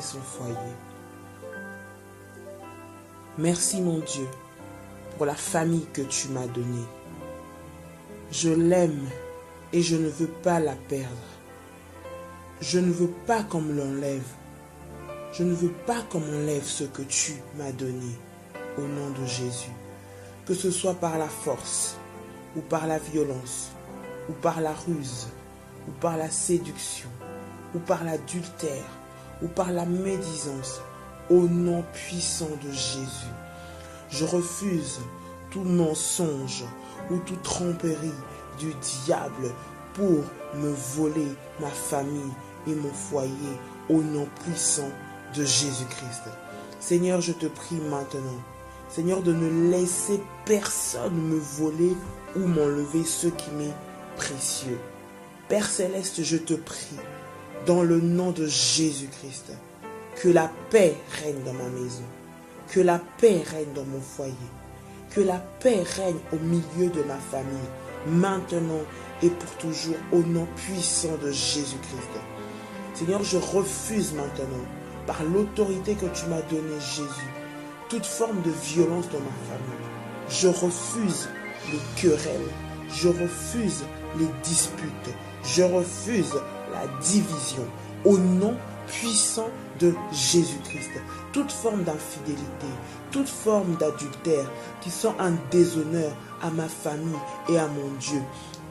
son foyer. Merci mon Dieu pour la famille que tu m'as donnée. Je l'aime et je ne veux pas la perdre. Je ne veux pas qu'on me l'enlève. Je ne veux pas qu'on m'enlève ce que tu m'as donné au nom de Jésus. Que ce soit par la force ou par la violence ou par la ruse ou par la séduction ou par l'adultère ou par la médisance, au nom puissant de Jésus. Je refuse tout mensonge ou toute tromperie du diable pour me voler ma famille et mon foyer au nom puissant de Jésus-Christ. Seigneur, je te prie maintenant, Seigneur, de ne laisser personne me voler ou m'enlever ce qui m'est précieux. Père Céleste, je te prie, dans le nom de Jésus-Christ, que la paix règne dans ma maison, que la paix règne dans mon foyer, que la paix règne au milieu de ma famille, maintenant et pour toujours, au nom puissant de Jésus-Christ. Seigneur, je refuse maintenant, par l'autorité que tu m'as donnée, Jésus, toute forme de violence dans ma famille. Je refuse les querelles, je refuse les disputes, je refuse la division, au nom puissant de Jésus-Christ. Toute forme d'infidélité, toute forme d'adultère qui sont un déshonneur à ma famille et à mon Dieu.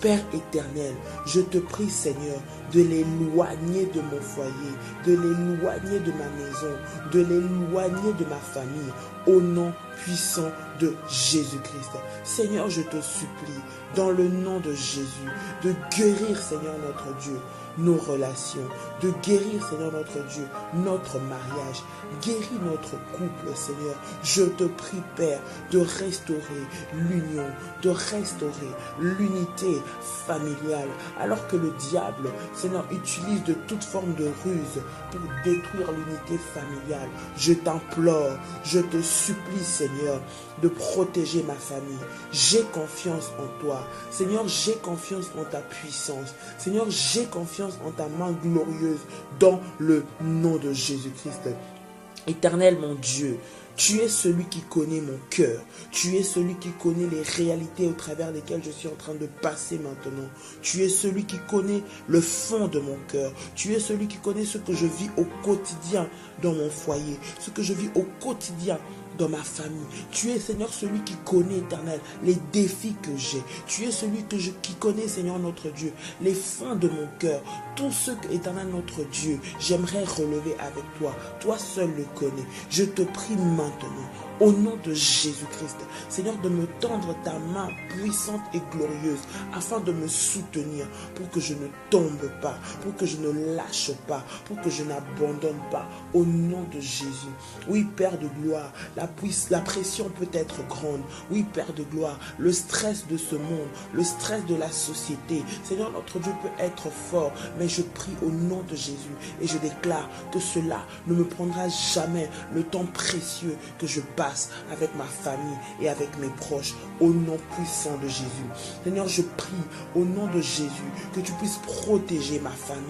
Père éternel, je te prie Seigneur de l'éloigner de mon foyer, de l'éloigner de ma maison, de l'éloigner de ma famille, au nom puissant de Jésus-Christ. Seigneur, je te supplie, dans le nom de Jésus, de guérir Seigneur notre Dieu, nos relations, de guérir Seigneur notre Dieu, notre mariage, guéris notre couple Seigneur. Je te prie Père de restaurer l'union, de restaurer l'unité familiale, alors que le diable Seigneur utilise de toute forme de ruse pour détruire l'unité familiale. Je t'implore, je te supplie Seigneur de protéger ma famille. J'ai confiance en toi. Seigneur, j'ai confiance en ta puissance. Seigneur, j'ai confiance en ta main glorieuse dans le nom de Jésus-Christ. Éternel mon Dieu, tu es celui qui connaît mon cœur. Tu es celui qui connaît les réalités au travers desquelles je suis en train de passer maintenant. Tu es celui qui connaît le fond de mon cœur. Tu es celui qui connaît ce que je vis au quotidien dans mon foyer, ce que je vis au quotidien dans ma famille. Tu es, Seigneur, celui qui connaît, éternel, les défis que j'ai. Tu es celui qui connaît, Seigneur, notre Dieu, les fonds de mon cœur. Tout ce que, éternel, notre Dieu, j'aimerais relever avec toi. Toi seul le connais. Je te prie maintenant, au nom de Jésus-Christ, Seigneur, de me tendre ta main puissante et glorieuse afin de me soutenir pour que je ne tombe pas, pour que je ne lâche pas, pour que je n'abandonne pas, au nom de Jésus. Oui, Père de gloire, la pression peut être grande. Oui, Père de gloire, le stress de ce monde, le stress de la société, Seigneur, notre Dieu peut être fort, mais je prie au nom de Jésus et je déclare que cela ne me prendra jamais le temps précieux que je passe avec ma famille et avec mes proches, au nom puissant de Jésus. Seigneur, je prie au nom de Jésus que tu puisses protéger ma famille,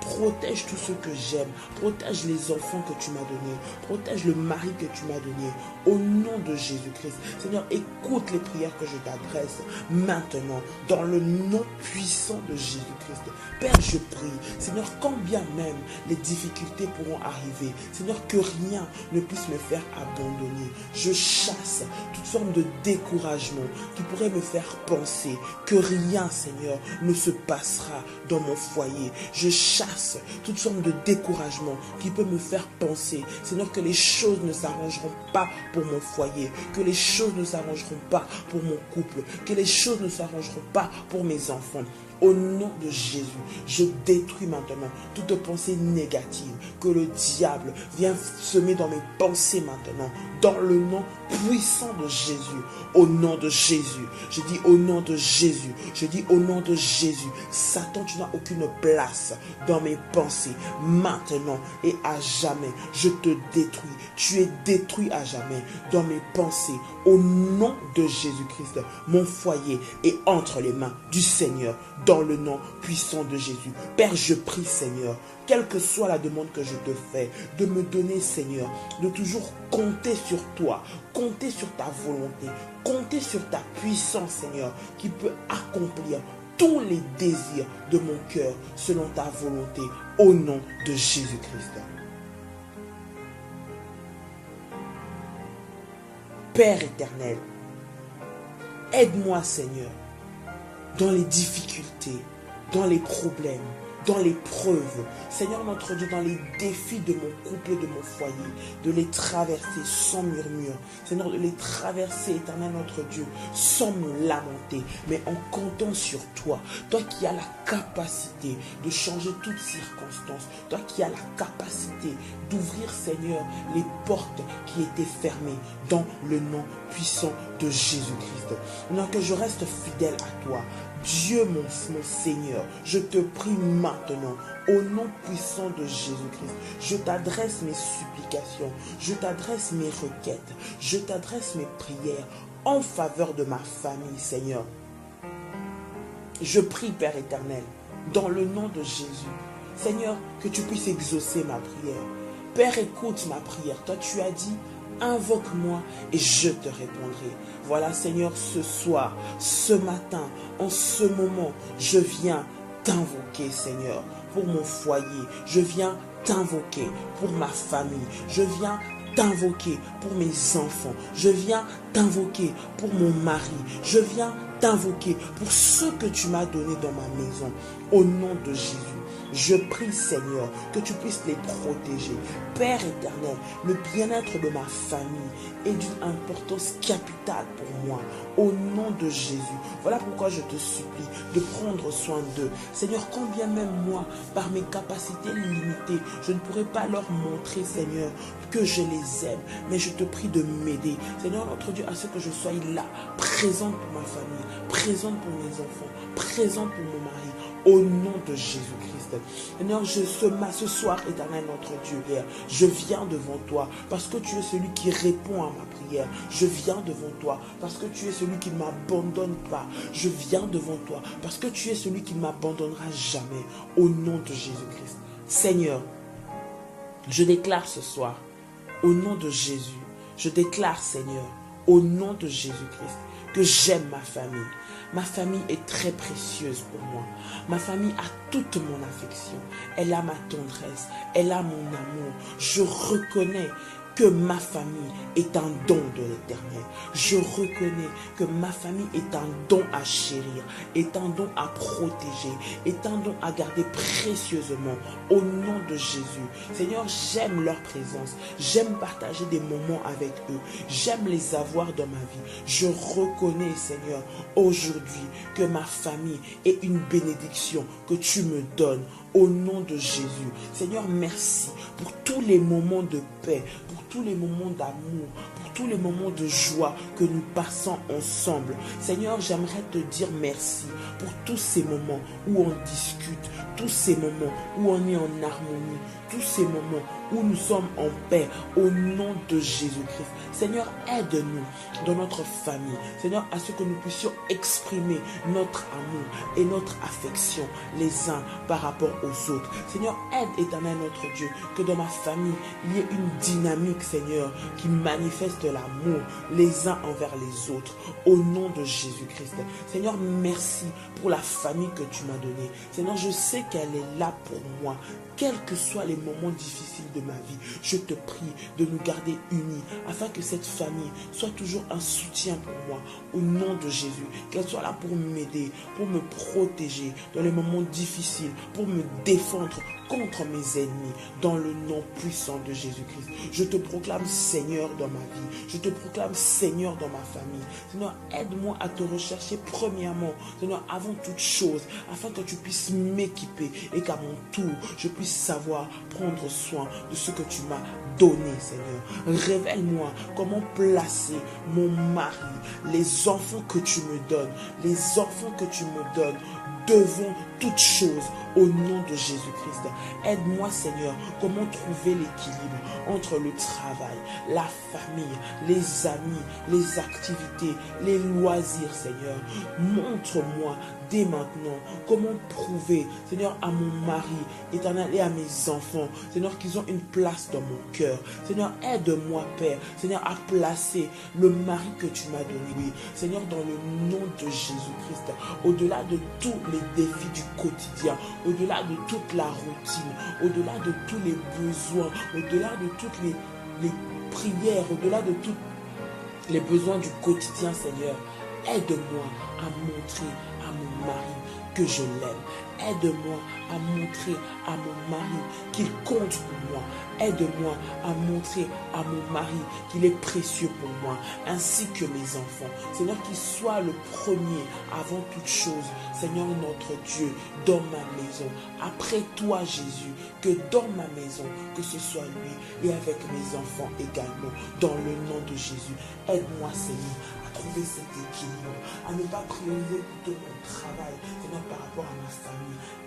protège tout ce que j'aime, protège les enfants que tu m'as donnés, protège le mari que tu m'as donné, au nom de Jésus-Christ. Seigneur, écoute les prières que je t'adresse maintenant, dans le nom puissant de Jésus-Christ. Père, je prie, Seigneur, quand bien même les difficultés pourront arriver, Seigneur, que rien ne puisse me faire abandonner. Je chasse toute forme de découragement qui pourrait me faire penser que rien, Seigneur, ne se passera dans mon foyer. Je chasse toute forme de découragement qui peut me faire penser, Seigneur, que les choses ne s'arrangeront pas pour mon foyer, que les choses ne s'arrangeront pas pour mon couple, que les choses ne s'arrangeront pas pour mes enfants. Au nom de Jésus, je détruis maintenant toute pensée négative que le diable vient semer dans mes pensées maintenant, dans le nom puissant de Jésus. Au nom de Jésus, je dis au nom de Jésus, je dis au nom de Jésus, Satan, tu n'as aucune place dans mes pensées, maintenant et à jamais. Je te détruis, tu es détruit à jamais dans mes pensées. Au nom de Jésus-Christ, mon foyer est entre les mains du Seigneur, dans dans le nom puissant de Jésus. Père, je prie, Seigneur, quelle que soit la demande que je te fais, de me donner, Seigneur, de toujours compter sur toi, compter sur ta volonté, compter sur ta puissance, Seigneur, qui peut accomplir tous les désirs de mon cœur selon ta volonté, au nom de Jésus-Christ. Père éternel, aide-moi, Seigneur, dans les difficultés, dans les problèmes, dans les preuves, Seigneur notre Dieu, dans les défis de mon couple et de mon foyer, de les traverser sans murmure, Seigneur, de les traverser, éternel notre Dieu, sans me lamenter, mais en comptant sur toi, toi qui as la capacité de changer toutes circonstances, toi qui as la capacité d'ouvrir, Seigneur, les portes qui étaient fermées, dans le nom puissant de Jésus-Christ. Alors que je reste fidèle à toi, Dieu mon Seigneur, je te prie maintenant, au nom puissant de Jésus-Christ, je t'adresse mes supplications, je t'adresse mes requêtes, je t'adresse mes prières en faveur de ma famille, Seigneur. Je prie, Père éternel, dans le nom de Jésus, Seigneur, que tu puisses exaucer ma prière. Père, écoute ma prière. Toi, tu as dit, invoque-moi et je te répondrai. Voilà, Seigneur, ce soir, ce matin, en ce moment, je viens t'invoquer, Seigneur, pour mon foyer. Je viens t'invoquer pour ma famille. Je viens t'invoquer pour mes enfants. Je viens t'invoquer pour mon mari. Je viens t'invoquer pour ceux que tu m'as donnés dans ma maison. Au nom de Jésus. Je prie, Seigneur, que tu puisses les protéger. Père éternel, le bien-être de ma famille est d'une importance capitale pour moi. Au nom de Jésus. Voilà pourquoi je te supplie de prendre soin d'eux. Seigneur, quand bien même moi, par mes capacités limitées, je ne pourrais pas leur montrer, Seigneur, que je les aime. Mais je te prie de m'aider. Seigneur, notre Dieu, à ce que je sois là, présente pour ma famille, présente pour mes enfants, présente pour mon mari. Au nom de Jésus-Christ. Seigneur, ce soir, éternel notre Dieu, je viens devant toi parce que tu es celui qui répond à ma prière. Je viens devant toi parce que tu es celui qui ne m'abandonne pas. Je viens devant toi parce que tu es celui qui ne m'abandonnera jamais. Au nom de Jésus-Christ. Seigneur, je déclare ce soir, au nom de Jésus, je déclare, Seigneur, au nom de Jésus-Christ, que j'aime ma famille. Ma famille est très précieuse pour moi. Ma famille a toute mon affection. Elle a ma tendresse. Elle a mon amour. Je reconnais que ma famille est un don de l'Éternel. Je reconnais que ma famille est un don à chérir, est un don à protéger, est un don à garder précieusement au nom de Jésus. Seigneur, j'aime leur présence. J'aime partager des moments avec eux. J'aime les avoir dans ma vie. Je reconnais, Seigneur, aujourd'hui que ma famille est une bénédiction que tu me donnes. Au nom de Jésus. Seigneur, merci pour tous les moments de paix, pour tous les moments d'amour, pour tous les moments de joie que nous passons ensemble. Seigneur, j'aimerais te dire merci pour tous ces moments où on discute, tous ces moments où on est en harmonie, tous ces moments où nous sommes en paix, au nom de Jésus-Christ. Seigneur, aide-nous dans notre famille. Seigneur, à ce que nous puissions exprimer notre amour et notre affection les uns par rapport aux autres. Seigneur, aide, éternel notre Dieu, que dans ma famille, il y ait une dynamique, Seigneur, qui manifeste l'amour les uns envers les autres, au nom de Jésus-Christ. Seigneur, merci pour la famille que tu m'as donnée. Seigneur, je sais qu'elle est là pour moi, quels que soient les moments difficiles de ma vie. Je te prie de nous garder unis, afin que cette famille soit toujours un soutien pour moi, au nom de Jésus. Qu'elle soit là pour m'aider, pour me protéger dans les moments difficiles, pour me défendre contre mes ennemis, dans le nom puissant de Jésus-Christ. Je te proclame Seigneur dans ma vie. Je te proclame Seigneur dans ma famille. Seigneur, aide-moi à te rechercher premièrement, Seigneur, avant toute chose, afin que tu puisses m'équiper et qu'à mon tour, je puisse savoir prendre soin de ce que tu m'as donné, Seigneur. Révèle-moi comment placer mon mari, les enfants que tu me donnes, les enfants que tu me donnes devant toute chose au nom de Jésus-Christ. Aide-moi, Seigneur, comment trouver l'équilibre entre le travail, la famille, les amis, les activités, les loisirs, Seigneur. Montre-moi dès maintenant comment prouver, Seigneur, à mon mari, éternel, et à mes enfants, Seigneur, qu'ils ont une place dans mon cœur. Seigneur, aide-moi, Père, Seigneur, à placer le mari que tu m'as donné, oui, Seigneur, dans le nom de Jésus-Christ, au-delà de tous les défis du quotidien, au-delà de toute la routine, au-delà de tous les besoins, au-delà de toutes les prières, au-delà de tous les besoins du quotidien, Seigneur. Aide-moi à montrer à mon mari que je l'aime. Aide-moi à montrer à mon mari qu'il compte pour moi. Aide-moi à montrer à mon mari qu'il est précieux pour moi, ainsi que mes enfants. Seigneur, qu'il soit le premier avant toute chose, Seigneur notre Dieu, dans ma maison. Après toi, Jésus, que dans ma maison, que ce soit lui et avec mes enfants également, dans le nom de Jésus. Aide-moi, Seigneur, à trouver cet équilibre, à ne pas prioriser plutôt mon travail, Seigneur, par rapport à ma famille.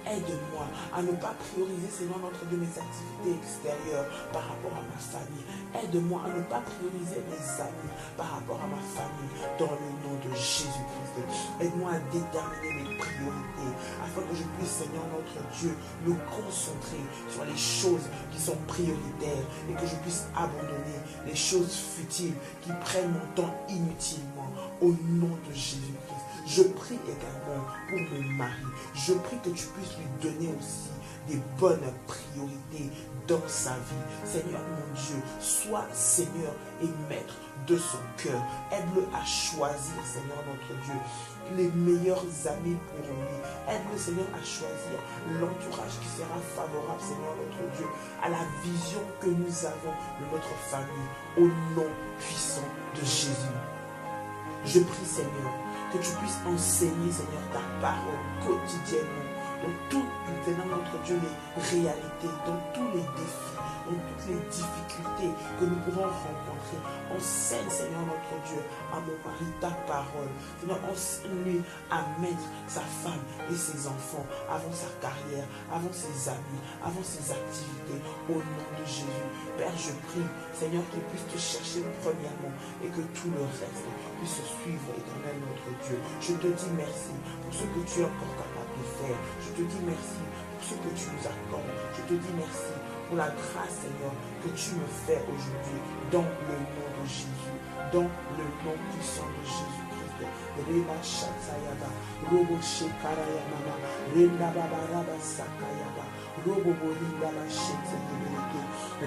Aide-moi à ne pas prioriser, Seigneur, notre Dieu, mes activités extérieures par rapport à ma famille. Aide-moi à ne pas prioriser mes amis par rapport à ma famille, dans le nom de Jésus-Christ. Aide-moi à déterminer mes priorités, afin que je puisse, Seigneur, notre Dieu, me concentrer sur les choses qui sont prioritaires et que je puisse abandonner les choses futiles qui prennent mon temps inutilement, au nom de Jésus-Christ. Je prie également pour mon mari. Je prie que tu puisses lui donner aussi des bonnes priorités dans sa vie. Seigneur mon Dieu, sois Seigneur et maître de son cœur. Aide-le à choisir, Seigneur notre Dieu, les meilleurs amis pour lui. Aide-le, Seigneur, à choisir l'entourage qui sera favorable, Seigneur notre Dieu, à la vision que nous avons de notre famille, au nom puissant de Jésus. Je prie, Seigneur, que tu puisses enseigner, Seigneur, ta parole quotidiennement, dans toutes, Seigneur notre Dieu, les réalités, dans tous les défis, dans toutes les difficultés que nous pourrons rencontrer. Enseigne, Seigneur notre Dieu, à mon mari ta parole. Seigneur, enseigne-lui à mettre sa femme et ses enfants avant sa carrière, avant ses amis, avant ses activités, au nom de Jésus. Père, je prie, Seigneur, qu'il puisse te chercher premièrement et que tout le reste puisse suivre, éternel notre Dieu. Je te dis merci pour ce que tu es encore capable de faire. Je te dis merci pour ce que tu nous accordes. Je te dis merci pour la grâce, Seigneur, que tu me fais aujourd'hui, dans le nom de Jésus, dans le nom puissant de Jésus-Christ. Reba Shatayaba, Robo Shekarayama, Renda Babaraba Sakayaba, Robo Bolinda Machete Yibireke,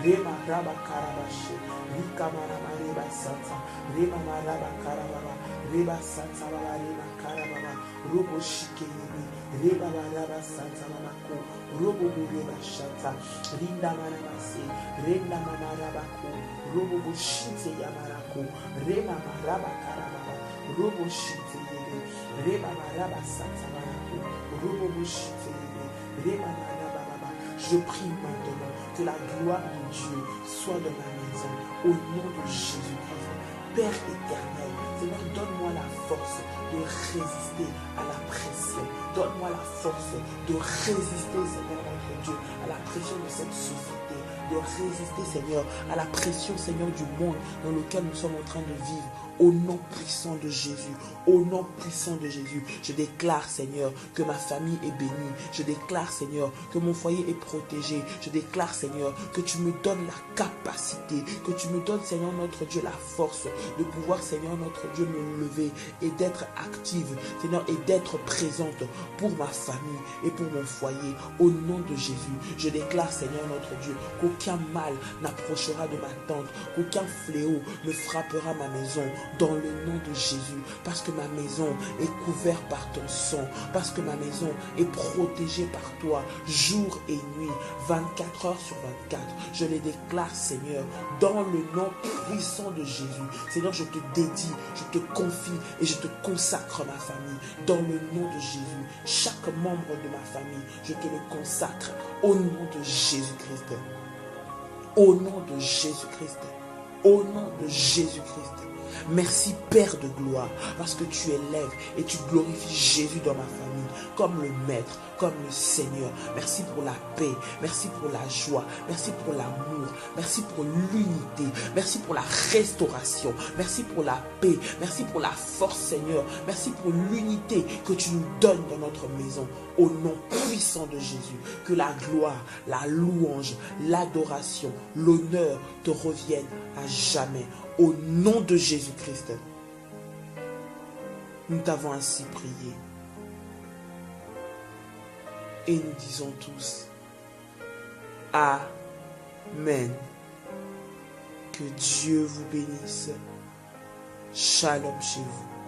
Rema Raba Karabashe, Rika Marama Reba Santa, Rema Maraba Karababa, Reba Santa Baba Reba Karababa, Robo Shikeyibi, Reba Maraba Santa Mamako, Robo Reba Shata, Rinda Maramase, Renda Mamarabako, Robo Shite Yamarako, Rema Maraba Karababa, Robo Shite Yebe, Reba Maraba Santa Marako, Robo Shite Yebe, Reba Maraba Baba. Je prie maintenant que la gloire de Dieu soit dans ma maison, au nom de Jésus-Christ. Père éternel, Seigneur, donne-moi la force de résister à la pression. Donne-moi la force de résister, Seigneur notre Dieu, à la pression de cette société. De résister, Seigneur, à la pression, Seigneur, du monde dans lequel nous sommes en train de vivre. Au nom puissant de Jésus, au nom puissant de Jésus, je déclare, Seigneur, que ma famille est bénie. Je déclare, Seigneur, que mon foyer est protégé. Je déclare, Seigneur, que tu me donnes la capacité, que tu me donnes, Seigneur, notre Dieu, la force de pouvoir, Seigneur, notre Dieu, me lever et d'être active, Seigneur, et d'être présente pour ma famille et pour mon foyer. Au nom de Jésus, je déclare, Seigneur, notre Dieu, qu'aucun mal n'approchera de ma tente, qu'aucun fléau ne frappera ma maison. Dans le nom de Jésus, parce que ma maison est couverte par ton sang, parce que ma maison est protégée par toi, jour et nuit, 24 heures sur 24. Je les déclare, Seigneur, dans le nom puissant de Jésus. Seigneur, je te dédie, je te confie et je te consacre ma famille. Dans le nom de Jésus, chaque membre de ma famille, je te le consacre au nom de Jésus-Christ. Au nom de Jésus-Christ. Au nom de Jésus-Christ. Merci Père de gloire, parce que tu élèves et tu glorifies Jésus dans ma famille, comme le Maître, comme le Seigneur. Merci pour la paix, merci pour la joie, merci pour l'amour, merci pour l'unité, merci pour la restauration, merci pour la paix, merci pour la force Seigneur, merci pour l'unité que tu nous donnes dans notre maison. Au nom puissant de Jésus, que la gloire, la louange, l'adoration, l'honneur te reviennent à jamais. Au nom de Jésus-Christ, nous t'avons ainsi prié. Et nous disons tous, Amen. Que Dieu vous bénisse. Shalom chez vous.